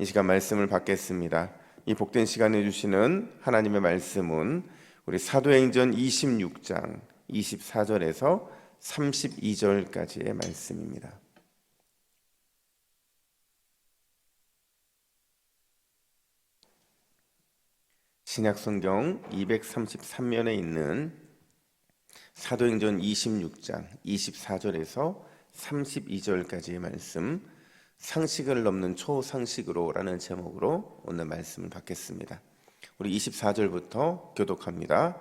이 시간 말씀을 받겠습니다. 이 복된 시간에 주시는 하나님의 말씀은 우리 사도행전 26장 24절에서 32절까지의 말씀입니다. 신약성경 233면에 있는 사도행전 26장 24절에서 32절까지의 말씀, 상식을 넘는 초상식으로 라는 제목으로 오늘 말씀을 받겠습니다. 우리 24절부터 교독합니다.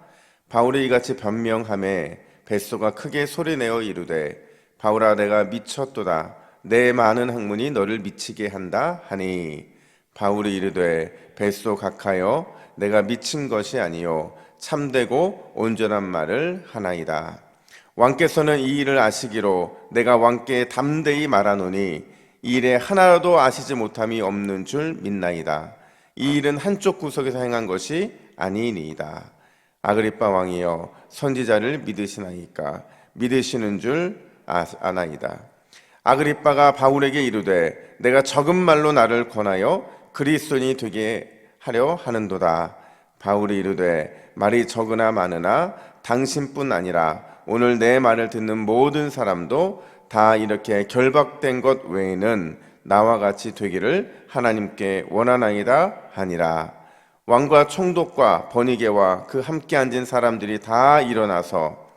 바울이 이같이 변명하매 벳소가 크게 소리내어 이르되 바울아 내가 미쳤도다. 내 많은 학문이 너를 미치게 한다 하니 바울이 이르되 벳소 각하여 내가 미친 것이 아니요 참되고 온전한 말을 하나이다. 왕께서는 이 일을 아시기로 내가 왕께 담대히 말하노니 이 일에 하나라도 아시지 못함이 없는 줄 믿나이다. 이 일은 한쪽 구석에서 행한 것이 아니니이다. 아그리빠 왕이여 선지자를 믿으시나이까? 믿으시는 줄 아나이다. 아그리빠가 바울에게 이르되 내가 적은 말로 나를 권하여 그리스도인이 되게 하려 하는도다. 바울이 이르되 말이 적으나 많으나 당신뿐 아니라 오늘 내 말을 듣는 모든 사람도 다 이렇게 결박된 것 외에는 나와 같이 되기를 하나님께 원하나이다 하니라. 왕과 총독과 버니게와 그 함께 앉은 사람들이 다 일어나서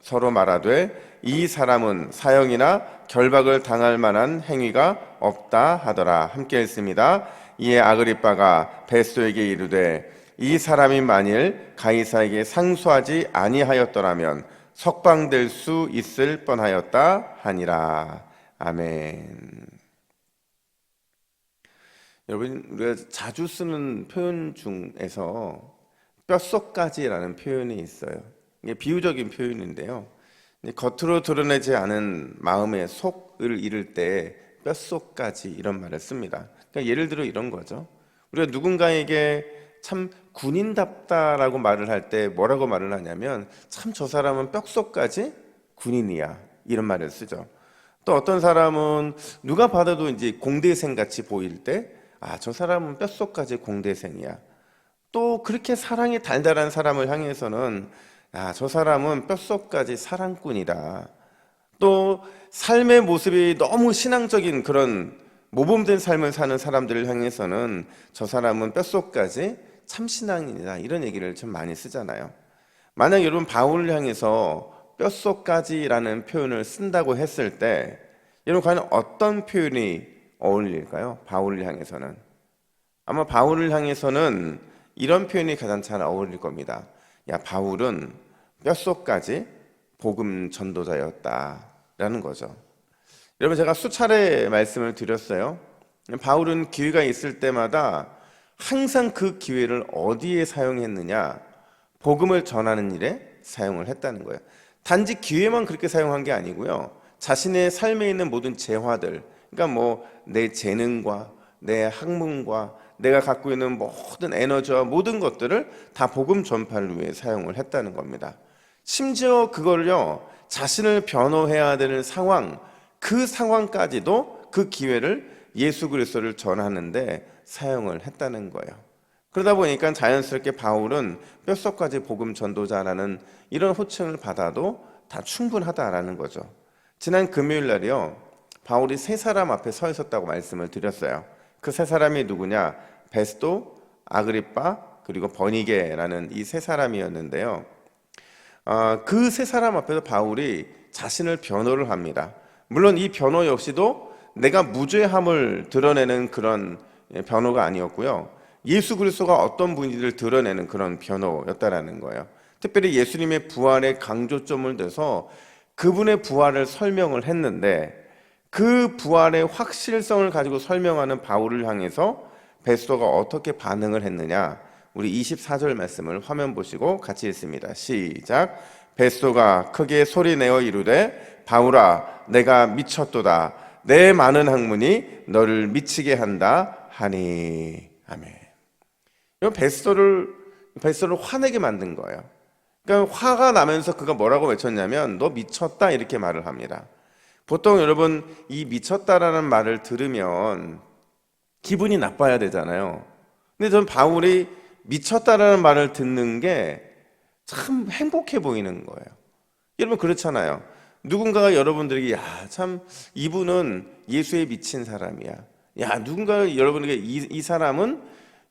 서로 말하되 이 사람은 사형이나 결박을 당할 만한 행위가 없다 하더라. 함께 읽습니다. 이에 아그리빠가 벳소에게 이르되 이 사람이 만일 가이사에게 상소하지 아니하였더라면 석방될 수 있을 뻔하였다 하니라. 아멘. 여러분, 우리가 자주 쓰는 표현 중에서 뼛속까지라는 표현이 있어요. 이게 비유적인 표현인데요. 겉으로 드러내지 않은 마음의 속을 이룰 때 뼛속까지 이런 말을 씁니다. 그러니까 예를 들어 이런 거죠. 우리가 누군가에게 참 군인답다라고 말을 할 때 뭐라고 말을 하냐면 참 저 사람은 뼛속까지 군인이야 이런 말을 쓰죠. 또 어떤 사람은 누가 봐도 이제 공대생 같이 보일 때 저 사람은 뼛속까지 공대생이야. 또 그렇게 사랑이 달달한 사람을 향해서는 저 사람은 뼛속까지 사랑꾼이다. 또 삶의 모습이 너무 신앙적인 그런 모범된 삶을 사는 사람들을 향해서는 저 사람은 뼛속까지 참신앙이다 이런 얘기를 좀 많이 쓰잖아요. 만약 여러분 바울을 향해서 뼛속까지라는 표현을 쓴다고 했을 때 여러분 과연 어떤 표현이 어울릴까요? 바울을 향해서는 아마 바울을 향해서는 이런 표현이 가장 잘 어울릴 겁니다. 야, 바울은 뼛속까지 복음 전도자였다라는 거죠. 여러분 제가 수차례 말씀을 드렸어요. 바울은 기회가 있을 때마다 항상 그 기회를 어디에 사용했느냐? 복음을 전하는 일에 사용을 했다는 거예요. 단지 기회만 그렇게 사용한 게 아니고요. 자신의 삶에 있는 모든 재화들, 그러니까 뭐 내 재능과 내 학문과 내가 갖고 있는 모든 에너지와 모든 것들을 다 복음 전파를 위해 사용을 했다는 겁니다. 심지어 그걸요, 자신을 변호해야 되는 상황, 그 상황까지도 그 기회를 예수 그리스도를 전하는데 사용을 했다는 거예요. 그러다 보니까 자연스럽게 바울은 뼛속까지 복음 전도자라는 이런 호칭을 받아도 다 충분하다라는 거죠. 지난 금요일 날이요, 바울이 세 사람 앞에 서 있었다고 말씀을 드렸어요. 그 세 사람이 누구냐? 베스도, 아그리빠, 그리고 버니게라는 이 세 사람이었는데요. 그 세 사람 앞에서 바울이 자신을 변호를 합니다. 물론 이 변호 역시도 내가 무죄함을 드러내는 그런 변호가 아니었고요. 예수 그리스도가 어떤 분인지를 드러내는 그런 변호였다라는 거예요. 특별히 예수님의 부활에 강조점을 둬서 그분의 부활을 설명을 했는데 그 부활의 확실성을 가지고 설명하는 바울을 향해서 베스도가 어떻게 반응을 했느냐? 우리 24절 말씀을 화면 보시고 같이 읽습니다. 시작. 베스도가 크게 소리내어 이르되 바울아 내가 미쳤도다. 내 많은 학문이 너를 미치게 한다 하니. 아멘. 이 베스도를 화내게 만든 거예요. 그러니까 화가 나면서 그가 뭐라고 외쳤냐면 너 미쳤다 이렇게 말을 합니다. 보통 여러분 이 미쳤다라는 말을 들으면 기분이 나빠야 되잖아요. 근데 저는 바울이 미쳤다라는 말을 듣는 게 참 행복해 보이는 거예요. 여러분 그렇잖아요. 누군가가 여러분들에게 야, 참 이분은 예수에 미친 사람이야. 야, 누군가 여러분에게 이 사람은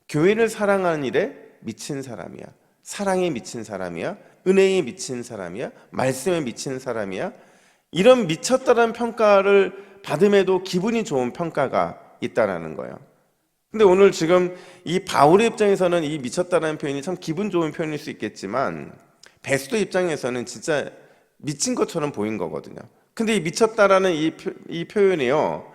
교회를 사랑하는 일에 미친 사람이야. 사랑에 미친 사람이야. 은혜에 미친 사람이야. 말씀에 미친 사람이야. 이런 미쳤다는 평가를 받음에도 기분이 좋은 평가가 있다라는 거예요. 근데 오늘 지금 이 바울의 입장에서는 이 미쳤다는 표현이 참 기분 좋은 표현일 수 있겠지만 베스도 입장에서는 진짜 미친 것처럼 보인 거거든요. 근데 이 미쳤다라는 이 표현이요,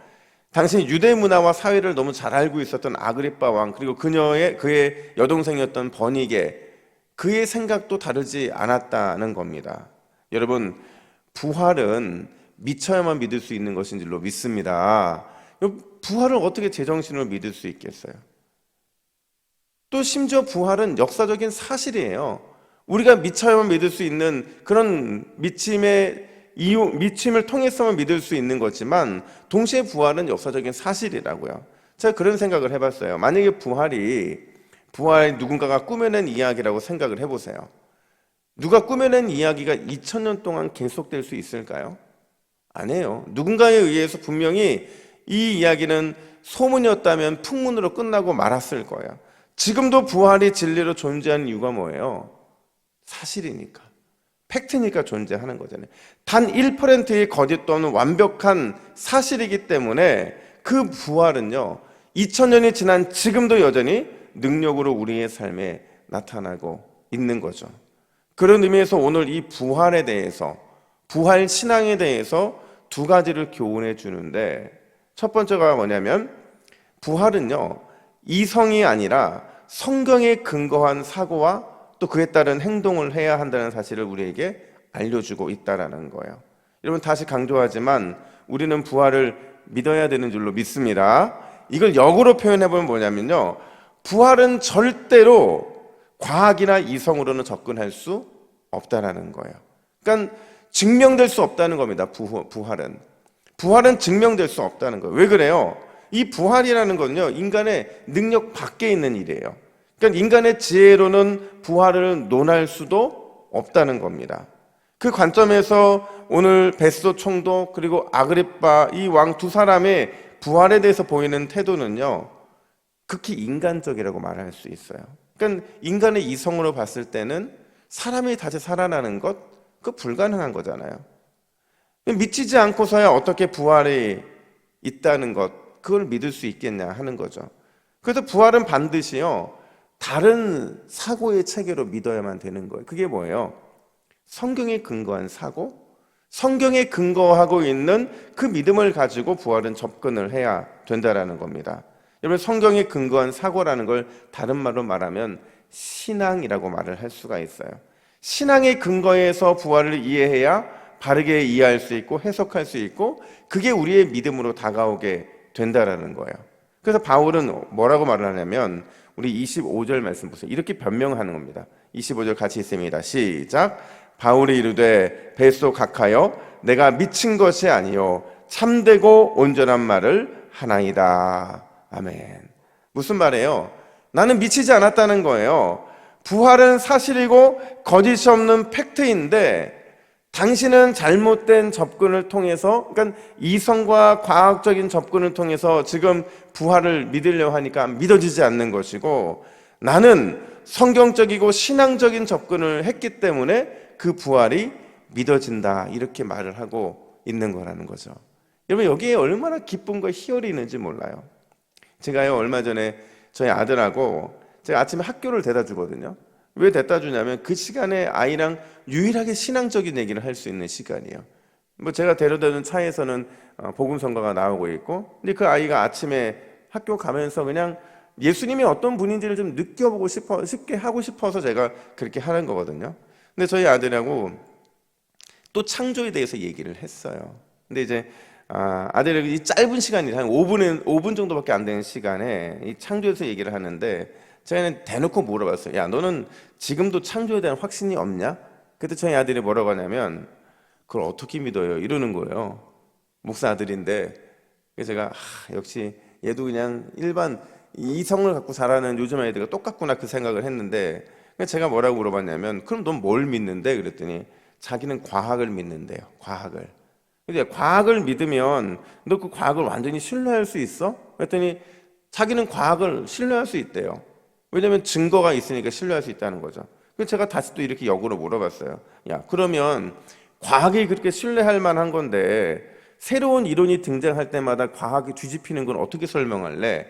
당시 유대 문화와 사회를 너무 잘 알고 있었던 아그리빠 왕, 그리고 그의 여동생이었던 버니게, 그의 생각도 다르지 않았다는 겁니다. 여러분, 부활은 미쳐야만 믿을 수 있는 것인 줄로 믿습니다. 부활을 어떻게 제정신으로 믿을 수 있겠어요? 또 심지어 부활은 역사적인 사실이에요. 우리가 미쳐야만 믿을 수 있는 그런 미침을 통해서만 믿을 수 있는 거지만 동시에 부활은 역사적인 사실이라고요. 제가 그런 생각을 해봤어요. 만약에 부활 누군가가 꾸며낸 이야기라고 생각을 해보세요. 누가 꾸며낸 이야기가 2000년 동안 계속될 수 있을까요? 아니에요. 누군가에 의해서 분명히 이 이야기는 소문이었다면 풍문으로 끝나고 말았을 거예요. 지금도 부활이 진리로 존재하는 이유가 뭐예요? 사실이니까, 팩트니까 존재하는 거잖아요. 단 1%의 거짓 또는 완벽한 사실이기 때문에 그 부활은요, 2000년이 지난 지금도 여전히 능력으로 우리의 삶에 나타나고 있는 거죠. 그런 의미에서 오늘 이 부활에 대해서, 부활 신앙에 대해서 두 가지를 교훈해 주는데, 첫 번째가 뭐냐면 부활은요, 이성이 아니라 성경에 근거한 사고와 또 그에 따른 행동을 해야 한다는 사실을 우리에게 알려주고 있다는 거예요. 여러분, 다시 강조하지만 우리는 부활을 믿어야 되는 줄로 믿습니다. 이걸 역으로 표현해보면 뭐냐면요, 부활은 절대로 과학이나 이성으로는 접근할 수 없다는 거예요. 그러니까 증명될 수 없다는 겁니다. 부활은 증명될 수 없다는 거예요. 왜 그래요? 이 부활이라는 건요, 인간의 능력 밖에 있는 일이에요. 그러니까 인간의 지혜로는 부활을 논할 수도 없다는 겁니다. 그 관점에서 오늘 베스도 총독 그리고 아그리빠 이 왕 두 사람의 부활에 대해서 보이는 태도는요, 극히 인간적이라고 말할 수 있어요. 그러니까 인간의 이성으로 봤을 때는 사람이 다시 살아나는 것, 그거 불가능한 거잖아요. 미치지 않고서야 어떻게 부활이 있다는 것, 그걸 믿을 수 있겠냐 하는 거죠. 그래서 부활은 반드시요, 다른 사고의 체계로 믿어야만 되는 거예요. 그게 뭐예요? 성경에 근거한 사고, 성경에 근거하고 있는 그 믿음을 가지고 부활은 접근을 해야 된다는 겁니다. 여러분, 성경에 근거한 사고라는 걸 다른 말로 말하면 신앙이라고 말을 할 수가 있어요. 신앙의 근거에서 부활을 이해해야 바르게 이해할 수 있고 해석할 수 있고, 그게 우리의 믿음으로 다가오게 된다는 거예요. 그래서 바울은 뭐라고 말을 하냐면, 우리 25절 말씀 보세요. 이렇게 변명하는 겁니다. 25절 같이 있습니다. 시작. 바울이 이르되 베소 각하여 내가 미친 것이 아니요 참되고 온전한 말을 하나이다. 아멘. 무슨 말이에요? 나는 미치지 않았다는 거예요. 부활은 사실이고 거짓이 없는 팩트인데, 당신은 잘못된 접근을 통해서, 그러니까 이성과 과학적인 접근을 통해서 지금 부활을 믿으려고 하니까 믿어지지 않는 것이고, 나는 성경적이고 신앙적인 접근을 했기 때문에 그 부활이 믿어진다, 이렇게 말을 하고 있는 거라는 거죠. 여러분, 여기에 얼마나 기쁨과 희열이 있는지 몰라요. 제가요, 얼마 전에 저희 아들하고 제가 아침에 학교를 데려다 주거든요. 왜 데려다 주냐면 그 시간에 아이랑 유일하게 신앙적인 얘기를 할 수 있는 시간이에요. 뭐 제가 데려다주는 차에서는 복음성가가 나오고 있고, 근데 그 아이가 아침에 학교 가면서 그냥 예수님이 어떤 분인지를 좀 느껴보고 쉽게 하고 싶어서 제가 그렇게 하는 거거든요. 근데 저희 아들하고 또 창조에 대해서 얘기를 했어요. 근데 이제 아들이 이 짧은 시간이 한 5분 정도밖에 안 되는 시간에 이 창조에서 얘기를 하는데, 제가 대놓고 물어봤어요. 야, 너는 지금도 창조에 대한 확신이 없냐? 그때 저희 아들이 뭐라고 하냐면, 그걸 어떻게 믿어요? 이러는 거예요. 목사 아들인데. 그래서 제가 역시 얘도 그냥 일반 이성을 갖고 자라는 요즘 아이들과 똑같구나 그 생각을 했는데, 제가 뭐라고 물어봤냐면 그럼 넌 뭘 믿는데? 그랬더니 자기는 과학을 믿는데요. 과학을. 근데 과학을 믿으면 너 그 과학을 완전히 신뢰할 수 있어? 그랬더니 자기는 과학을 신뢰할 수 있대요. 왜냐하면 증거가 있으니까 신뢰할 수 있다는 거죠. 그래서 제가 다시 또 이렇게 역으로 물어봤어요. 야, 그러면 과학이 그렇게 신뢰할 만한 건데 새로운 이론이 등장할 때마다 과학이 뒤집히는 건 어떻게 설명할래?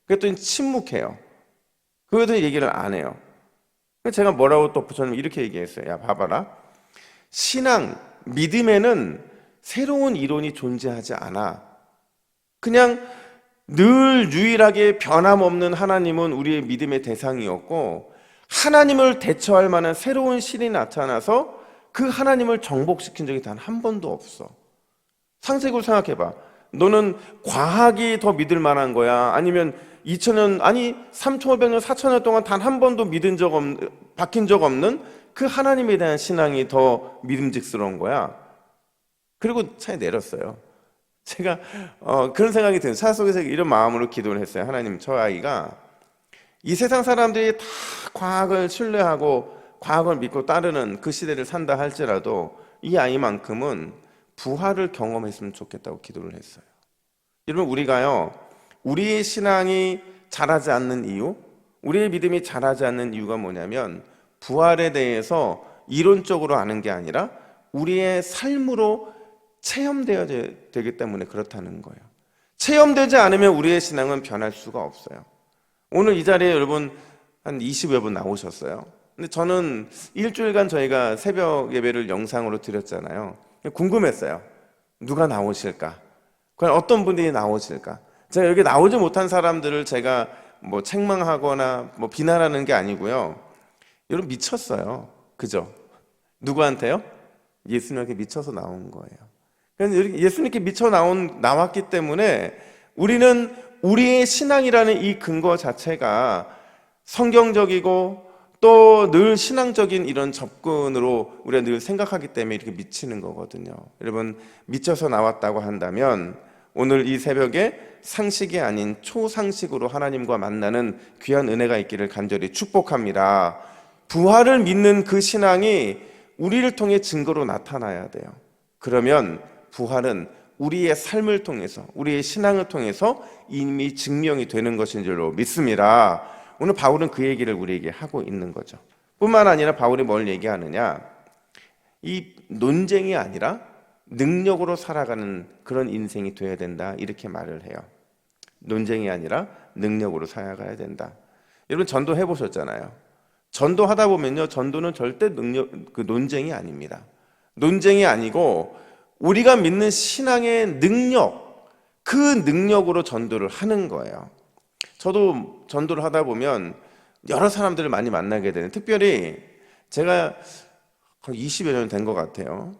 그랬더니 침묵해요. 그거에 대해 얘기를 안 해요. 그래서 제가 뭐라고 또 저는 이렇게 얘기했어요. 야, 봐봐라. 신앙, 믿음에는 새로운 이론이 존재하지 않아. 그냥 늘 유일하게 변함없는 하나님은 우리의 믿음의 대상이었고, 하나님을 대처할 만한 새로운 신이 나타나서 그 하나님을 정복시킨 적이 단 한 번도 없어. 상식으로 생각해봐. 너는 과학이 더 믿을 만한 거야? 아니면 2000년, 아니 3500년, 4000년 동안 단 한 번도 바뀐 적 없는 그 하나님에 대한 신앙이 더 믿음직스러운 거야? 그리고 차에 내렸어요. 제가 그런 생각이 드는, 차 속에서 이런 마음으로 기도를 했어요. 하나님, 저 아이가 이 세상 사람들이 다 과학을 신뢰하고 과학을 믿고 따르는 그 시대를 산다 할지라도 이 아이만큼은 부활을 경험했으면 좋겠다고 기도를 했어요. 여러분, 우리가요, 우리의 신앙이 자라지 않는 이유, 우리의 믿음이 자라지 않는 이유가 뭐냐면 부활에 대해서 이론적으로 아는 게 아니라 우리의 삶으로 체험되어야 되기 때문에 그렇다는 거예요. 체험되지 않으면 우리의 신앙은 변할 수가 없어요. 오늘 이 자리에 여러분 한 20여 분 나오셨어요. 근데 저는 일주일간 저희가 새벽 예배를 영상으로 드렸잖아요. 궁금했어요. 누가 나오실까? 과연 어떤 분들이 나오실까? 제가 여기 나오지 못한 사람들을 제가 뭐 책망하거나 뭐 비난하는 게 아니고요. 여러분 미쳤어요. 그죠? 누구한테요? 예수님께 미쳐서 나온 거예요. 예수님께 미쳐 나왔기 때문에 우리는 우리의 신앙이라는 이 근거 자체가 성경적이고 또 늘 신앙적인 이런 접근으로 우리가 늘 생각하기 때문에 이렇게 미치는 거거든요. 여러분, 미쳐서 나왔다고 한다면 오늘 이 새벽에 상식이 아닌 초상식으로 하나님과 만나는 귀한 은혜가 있기를 간절히 축복합니다. 부활을 믿는 그 신앙이 우리를 통해 증거로 나타나야 돼요. 그러면 부활은 우리의 삶을 통해서, 우리의 신앙을 통해서 이미 증명이 되는 것인 줄로 믿습니다. 오늘 바울은 그 얘기를 우리에게 하고 있는 거죠. 뿐만 아니라 바울이 뭘 얘기하느냐, 이 논쟁이 아니라 능력으로 살아가는 그런 인생이 돼야 된다, 이렇게 말을 해요. 논쟁이 아니라 능력으로 살아가야 된다. 여러분, 전도 해보셨잖아요. 전도하다 보면요, 전도는 절대 논쟁이 아닙니다. 논쟁이 아니고 우리가 믿는 신앙의 능력, 그 능력으로 전도를 하는 거예요. 저도 전도를 하다 보면 여러 사람들을 많이 만나게 되는, 특별히 제가 거의 20여 년 된 것 같아요.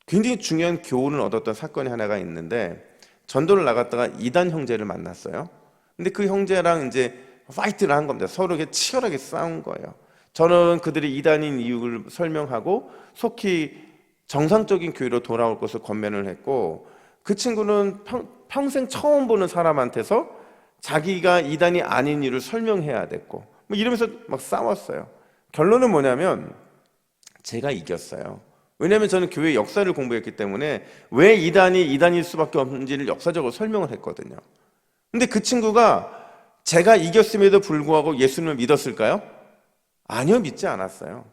굉장히 중요한 교훈을 얻었던 사건이 하나가 있는데, 전도를 나갔다가 이단 형제를 만났어요. 근데 그 형제랑 이제 파이트를 한 겁니다. 서로 이렇게 치열하게 싸운 거예요. 저는 그들이 이단인 이유를 설명하고 속히 정상적인 교회로 돌아올 것을 권면을 했고, 그 친구는 평생 처음 보는 사람한테서 자기가 이단이 아닌 이유를 설명해야 됐고, 뭐 이러면서 막 싸웠어요. 결론은 뭐냐면 제가 이겼어요. 왜냐하면 저는 교회 역사를 공부했기 때문에 왜 이단이 이단일 수밖에 없는지를 역사적으로 설명을 했거든요. 근데 그 친구가 제가 이겼음에도 불구하고 예수님을 믿었을까요? 아니요, 믿지 않았어요.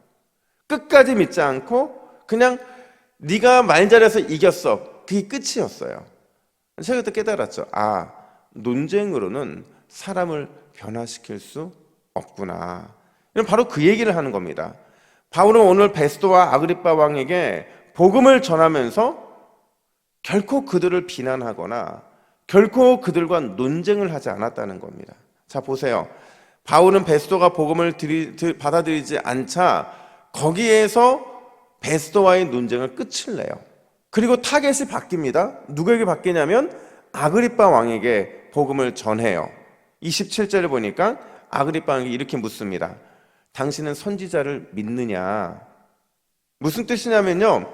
끝까지 믿지 않고 그냥 네가 말 잘해서 이겼어, 그게 끝이었어요. 제가 그때 깨달았죠. 아, 논쟁으로는 사람을 변화시킬 수 없구나. 바로 그 얘기를 하는 겁니다. 바울은 오늘 베스도와 아그리빠 왕에게 복음을 전하면서 결코 그들을 비난하거나 결코 그들과 논쟁을 하지 않았다는 겁니다. 자, 보세요. 바울은 베스도가 복음을 받아들이지 않자 거기에서 베스도와의 논쟁을 끝을 내요. 그리고 타겟이 바뀝니다. 누구에게 바뀌냐면 아그리빠 왕에게 복음을 전해요. 27절을 보니까 아그리빠 왕에게 이렇게 묻습니다. 당신은 선지자를 믿느냐? 무슨 뜻이냐면요,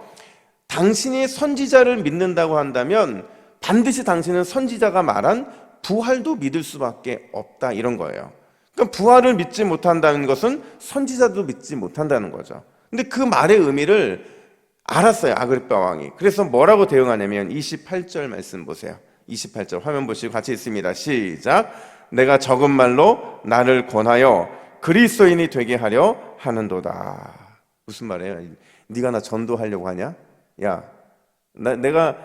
당신이 선지자를 믿는다고 한다면 반드시 당신은 선지자가 말한 부활도 믿을 수밖에 없다, 이런 거예요. 그러니까 부활을 믿지 못한다는 것은 선지자도 믿지 못한다는 거죠. 근데 그 말의 의미를 알았어요, 아그리빠 왕이. 그래서 뭐라고 대응하냐면 28절 말씀 보세요. 28절 화면 보시고 같이 읽습니다. 시작. 내가 적은 말로 나를 권하여 그리스도인이 되게 하려 하는도다. 무슨 말이에요? 네가 나 전도하려고 하냐? 야, 내가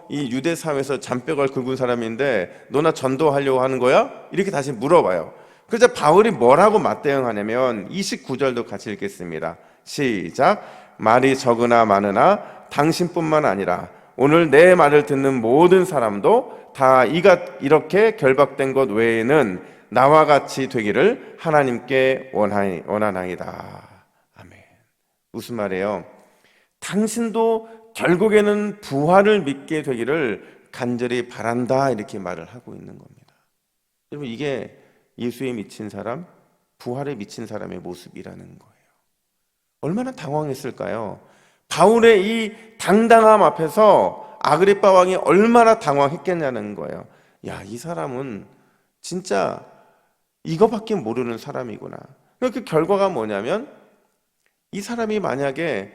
이 유대 사회에서 잔뼈가 굵은 사람인데 너 나 전도하려고 하는 거야? 이렇게 다시 물어봐요. 그래서 바울이 뭐라고 맞대응하냐면 29절도 같이 읽겠습니다. 시작. 말이 적으나 많으나 당신뿐만 아니라 오늘 내 말을 듣는 모든 사람도 다 이렇게 결박된 것 외에는 나와 같이 되기를 하나님께 원하나이다. 아멘. 무슨 말이에요? 당신도 결국에는 부활을 믿게 되기를 간절히 바란다, 이렇게 말을 하고 있는 겁니다. 여러분, 이게 예수에 미친 사람, 부활에 미친 사람의 모습이라는 거예요. 얼마나 당황했을까요? 바울의 이 당당함 앞에서 아그리빠 왕이 얼마나 당황했겠냐는 거예요. 야, 이 사람은 진짜 이거밖에 모르는 사람이구나. 그 결과가 뭐냐면 이 사람이 만약에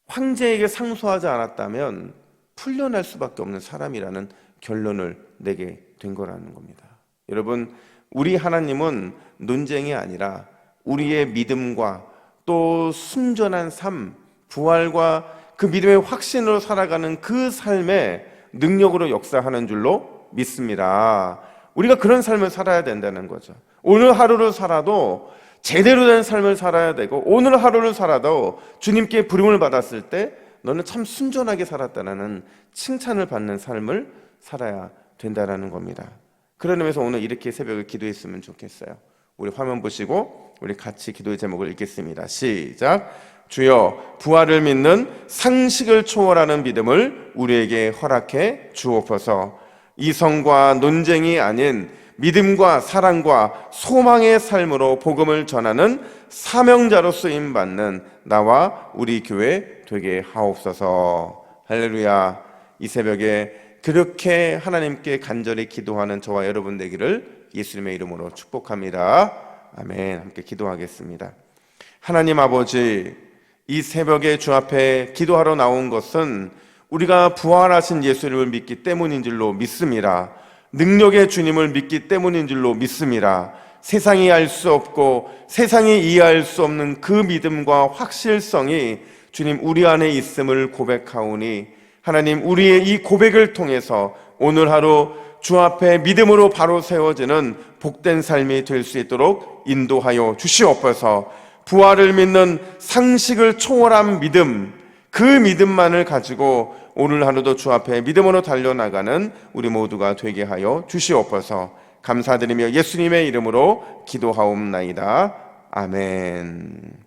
황제에게 상소하지 않았다면 풀려날 수밖에 없는 사람이라는 결론을 내게 된 거라는 겁니다. 여러분, 우리 하나님은 논쟁이 아니라 우리의 믿음과 또 순전한 삶, 부활과 그 믿음의 확신으로 살아가는 그 삶의 능력으로 역사하는 줄로 믿습니다. 우리가 그런 삶을 살아야 된다는 거죠. 오늘 하루를 살아도 제대로 된 삶을 살아야 되고, 오늘 하루를 살아도 주님께 부름을 받았을 때 너는 참 순전하게 살았다는 칭찬을 받는 삶을 살아야 된다는 겁니다. 그런 의미에서 오늘 이렇게 새벽에 기도했으면 좋겠어요. 우리 화면 보시고 우리 같이 기도의 제목을 읽겠습니다. 시작. 주여, 부활을 믿는 상식을 초월하는 믿음을 우리에게 허락해 주옵소서. 이성과 논쟁이 아닌 믿음과 사랑과 소망의 삶으로 복음을 전하는 사명자로 쓰임받는 나와 우리 교회 되게 하옵소서. 할렐루야. 이 새벽에 그렇게 하나님께 간절히 기도하는 저와 여러분 되기를 예수님의 이름으로 축복합니다. 아멘. 함께 기도하겠습니다. 하나님 아버지, 이 새벽에 주 앞에 기도하러 나온 것은 우리가 부활하신 예수님을 믿기 때문인 줄로 믿습니다. 능력의 주님을 믿기 때문인 줄로 믿습니다. 세상이 알 수 없고 세상이 이해할 수 없는 그 믿음과 확실성이 주님 우리 안에 있음을 고백하오니 하나님, 우리의 이 고백을 통해서 오늘 하루 주 앞에 믿음으로 바로 세워지는 복된 삶이 될 수 있도록 인도하여 주시옵소서. 부활을 믿는 상식을 초월한 믿음, 그 믿음만을 가지고 오늘 하루도 주 앞에 믿음으로 달려나가는 우리 모두가 되게 하여 주시옵소서. 감사드리며 예수님의 이름으로 기도하옵나이다. 아멘.